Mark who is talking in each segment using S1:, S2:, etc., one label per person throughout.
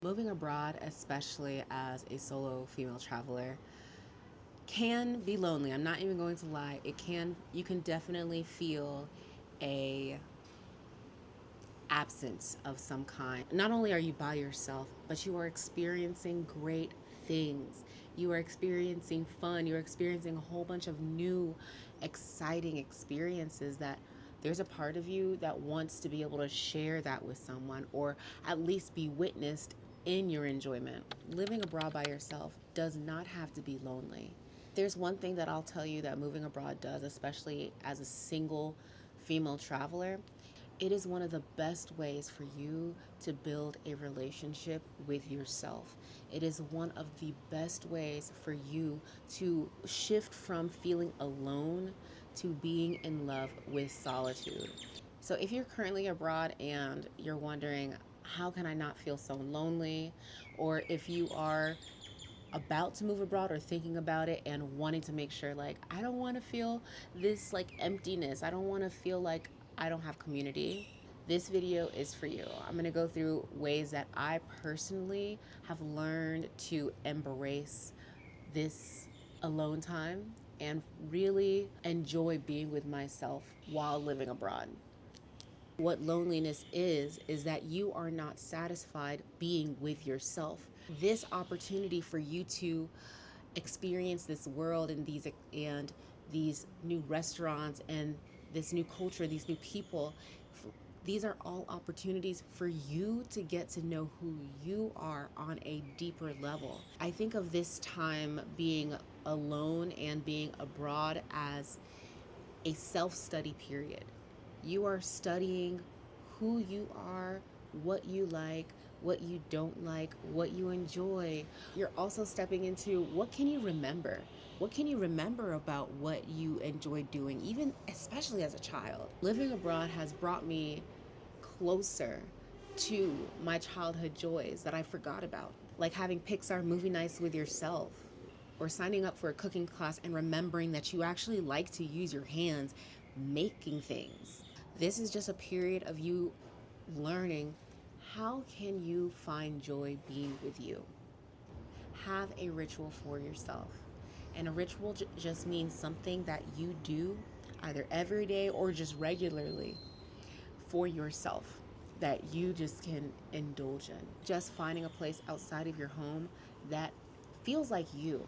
S1: Moving abroad, especially as a solo female traveler, can be lonely. I'm not even going to lie. You can definitely feel a absence of some kind. Not only are you by yourself, but you are experiencing great things. You are experiencing fun. You're experiencing a whole bunch of new, exciting experiences that there's a part of you that wants to be able to share that with someone or at least be witnessed in your enjoyment. Living abroad by yourself does not have to be lonely. There's one thing that I'll tell you that moving abroad does, especially as a single female traveler. It is one of the best ways for you to build a relationship with yourself. It is one of the best ways for you to shift from feeling alone to being in love with solitude. So, if you're currently abroad and you're wondering, how can I not feel so lonely? Or if you are about to move abroad or thinking about it and wanting to make sure, like, I don't want to feel this like emptiness, I don't want to feel like I don't have community, this video is for you. I'm going to go through ways that I personally have learned to embrace this alone time and really enjoy being with myself while living abroad. What loneliness is that you are not satisfied being with yourself. This opportunity for you to experience this world and these new restaurants and this new culture, these new people, these are all opportunities for you to get to know who you are on a deeper level. I think of this time being alone and being abroad as a self-study period. You are studying who you are, what you like, what you don't like, what you enjoy. You're also stepping into what can you remember? What can you remember about what you enjoy doing, even especially as a child? Living abroad has brought me closer to my childhood joys that I forgot about, like having Pixar movie nights with yourself, or signing up for a cooking class and remembering that you actually like to use your hands making things. This is just a period of you learning how can you find joy being with you. Have a ritual for yourself. And a ritual just means something that you do either every day or just regularly for yourself that you just can indulge in. Just finding a place outside of your home that feels like you,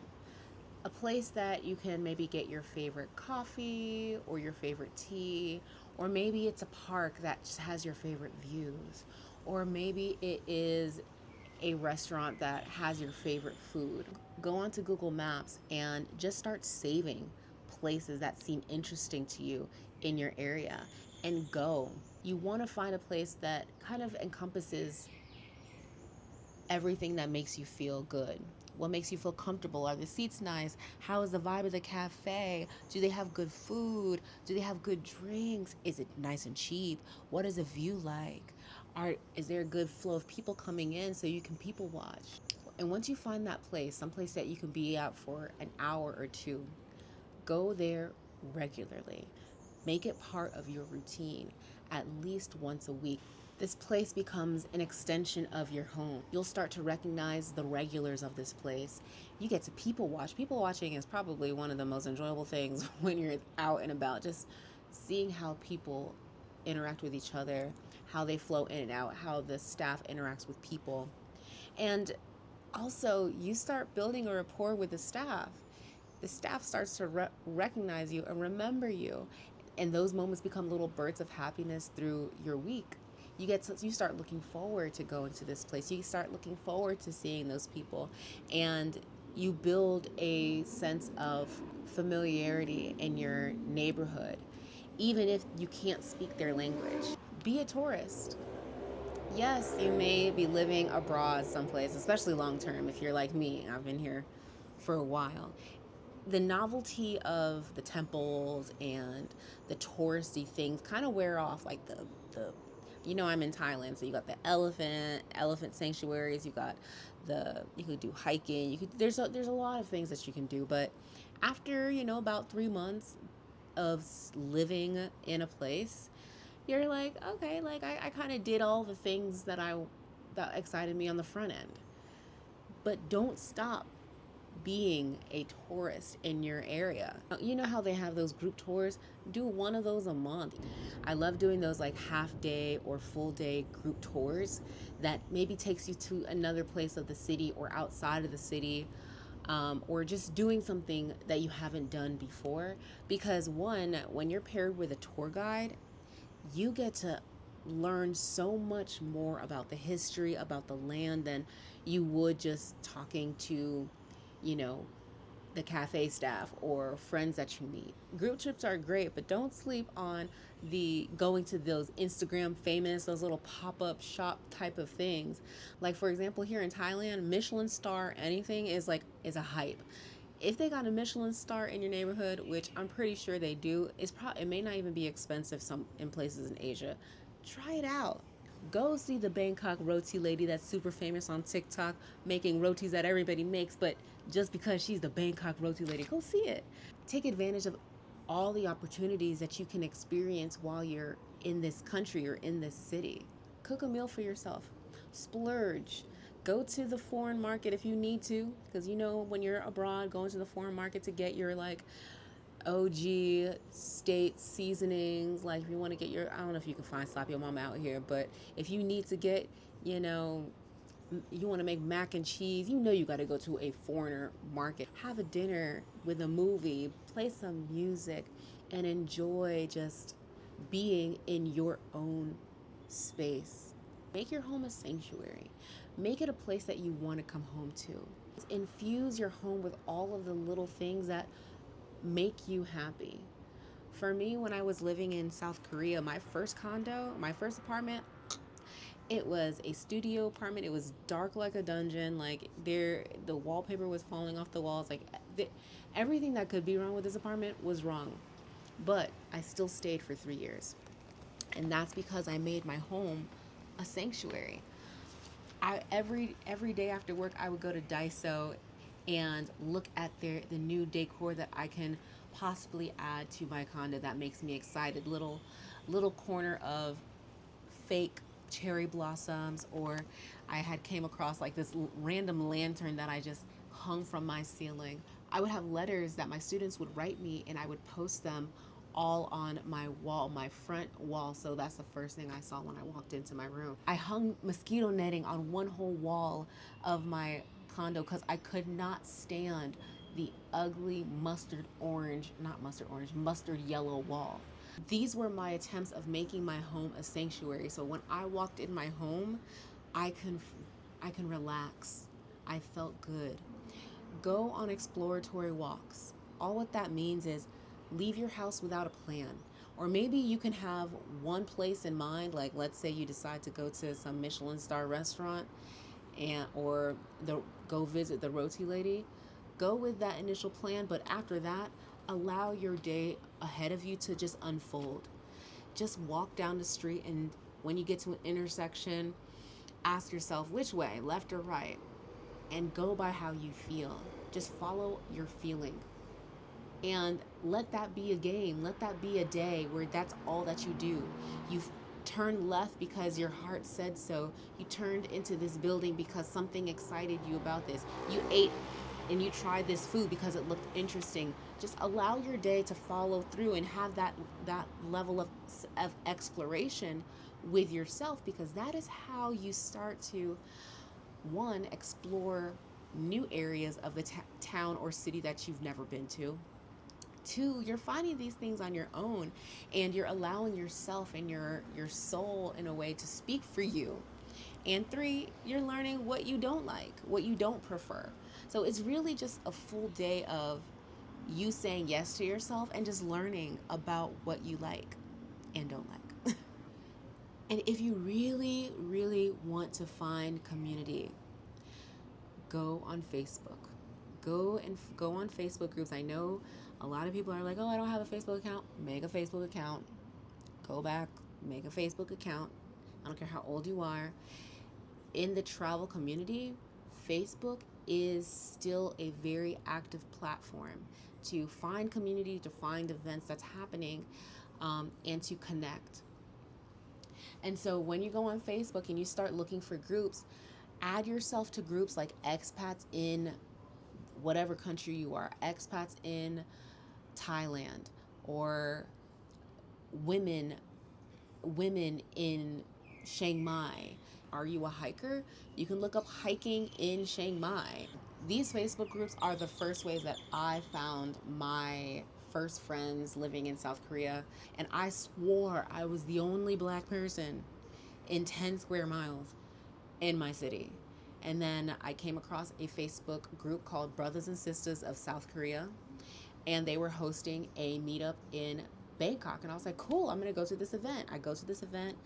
S1: a place that you can maybe get your favorite coffee or your favorite tea, or maybe it's a park that just has your favorite views, or maybe it is a restaurant that has your favorite food. Go onto Google Maps and just start saving places that seem interesting to you in your area and go. You want to find a place that kind of encompasses everything that makes you feel good. What makes you feel comfortable? Are the seats nice? How is the vibe of the cafe? Do they have good food? Do they have good drinks? Is it nice and cheap? What is the view like? Is there a good flow of people coming in so you can people watch? And once you find that place, someplace that you can be out for an hour or two, go there regularly. Make it part of your routine at least once a week. This place becomes an extension of your home. You'll start to recognize the regulars of this place. You get to people watch. People watching is probably one of the most enjoyable things when you're out and about, just seeing how people interact with each other, how they flow in and out, how the staff interacts with people. And also, you start building a rapport with the staff. The staff starts to recognize you and remember you, and those moments become little bursts of happiness through your week. You start looking forward to going to this place. You start looking forward to seeing those people, and you build a sense of familiarity in your neighborhood, even if you can't speak their language. Be a tourist. Yes, you may be living abroad someplace, especially long term if you're like me. I've been here for a while. The novelty of the temples and the touristy things kind of wear off, like the I'm in Thailand, so you got the elephant sanctuaries, you could do hiking, there's a lot of things that you can do, but after about 3 months of living in a place, you're like, okay, like I kind of did all the things that excited me on the front end. But don't stop being a tourist in your area. You know how they have those group tours? Do one of those a month. I love doing those like half day or full day group tours that maybe takes you to another place of the city or outside of the city, or just doing something that you haven't done before. Because, one, when you're paired with a tour guide, you get to learn so much more about the history, about the land, than you would just talking to, you know, the cafe staff or friends that you meet. Group trips are great, but don't sleep on the going to those Instagram famous, those little pop-up shop type of things. Like, for example, here in Thailand, Michelin star anything is a hype. If they got a Michelin star in your neighborhood, which I'm pretty sure they do, it may not even be expensive some in places in Asia. Try it out. Go see the Bangkok roti lady that's super famous on TikTok, making rotis that everybody makes, but just because she's the Bangkok roti lady, go see it. Take advantage of all the opportunities that you can experience while you're in this country or in this city. Cook a meal for yourself. Splurge. Go to the foreign market if you need to, because you know when you're abroad, going to the foreign market to get your like OG state seasonings. Like if you want to get your, I don't know if you can find Slap Your Mama out here, but if you need to get, you know, you want to make mac and cheese, you know you got to go to a foreigner market. Have a dinner with a movie, play some music, and enjoy just being in your own space. Make your home a sanctuary. Make it a place that you want to come home to. Infuse your home with all of the little things that make you happy. For me, when I was living in South Korea, my first condo, my first apartment, it was a studio apartment. It was dark like a dungeon. Like the wallpaper was falling off the walls. Like everything that could be wrong with this apartment was wrong. But I still stayed for 3 years, and that's because I made my home a sanctuary. Every day after work, I would go to Daiso and look at the new decor that I can possibly add to my condo that makes me excited. Little corner of fake cherry blossoms, or I had came across like this random lantern that I just hung from my ceiling. I would have letters that my students would write me, and I would post them all on my wall, my front wall. So that's the first thing I saw when I walked into my room. I hung mosquito netting on one whole wall of my condo because I could not stand the ugly mustard yellow wall. These were my attempts of making my home a sanctuary. So when I walked in my home, I can relax. I felt good. Go on exploratory walks. All what that means is leave your house without a plan. Or maybe you can have one place in mind, like let's say you decide to go to some Michelin star restaurant or go visit the roti lady. Go with that initial plan, but after that, allow your day ahead of you to just unfold. Just walk down the street, and when you get to an intersection, ask yourself which way, left or right, and go by how you feel. Just follow your feeling. And let that be a game. Let that be a day where that's all that you do. You've turned left because your heart said so. You turned into this building because something excited you about this. You ate and you tried this food because it looked interesting. Just allow your day to follow through and have that level of exploration with yourself, because that is how you start to, one, explore new areas of the town or city that you've never been to. Two, you're finding these things on your own, and you're allowing yourself and your soul in a way to speak for you. And three, you're learning what you don't like, what you don't prefer. So it's really just a full day of you saying yes to yourself and just learning about what you like and don't like. And if you really, really want to find community, go on Facebook. Go on Facebook groups. I know a lot of people are like, oh, I don't have a Facebook account. Make a Facebook account. Go back, make a Facebook account. I don't care how old you are. In the travel community, Facebook is still a very active platform to find community, to find events that's happening, and to connect. And so when you go on Facebook and you start looking for groups, add yourself to groups like expats in whatever country you are, expats in Thailand, or women women in Chiang Mai. Are you a hiker? You can look up hiking in Chiang Mai. These Facebook groups are the first ways that I found my first friends living in South Korea. And I swore I was the only black person in 10 square miles in my city. And then I came across a Facebook group called Brothers and Sisters of South Korea, and they were hosting a meetup in Bangkok. And I was like, cool, I'm gonna go to this event. I go to this event,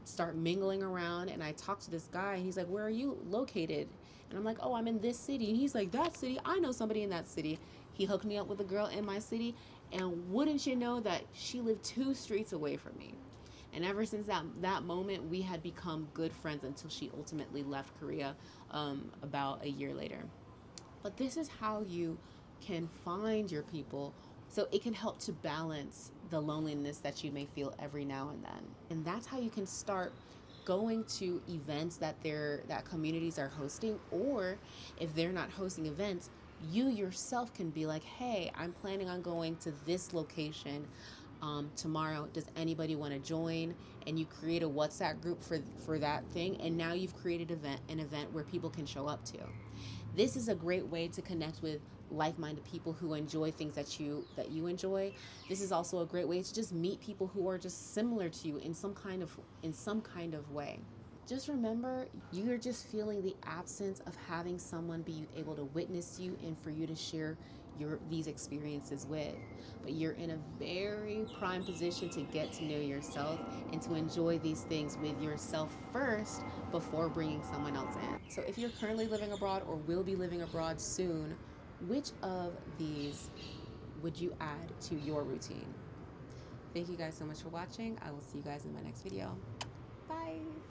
S1: start mingling around, and I talk to this guy, and he's like, where are you located? And I'm like, oh, I'm in this city. And he's like, that city? I know somebody in that city. He hooked me up with a girl in my city, and wouldn't you know that she lived 2 streets away from me. And ever since that moment, we had become good friends until she ultimately left Korea about a year later. But this is how you can find your people, so it can help to balance the loneliness that you may feel every now and then. And that's how you can start going to events that communities are hosting, or if they're not hosting events, you yourself can be like, hey, I'm planning on going to this location tomorrow. Does anybody want to join? And you create a WhatsApp group for that thing, and now you've created an event where people can show up to. This is a great way to connect with like-minded people who enjoy things that you enjoy. This is also a great way to just meet people who are just similar to you in some kind of way. Just remember, you're just feeling the absence of having someone be able to witness you and for you to share these experiences with. But you're in a very prime position to get to know yourself and to enjoy these things with yourself first before bringing someone else in. So if you're currently living abroad or will be living abroad soon, which of these would you add to your routine? Thank you guys so much for watching. I will see you guys in my next video. Bye.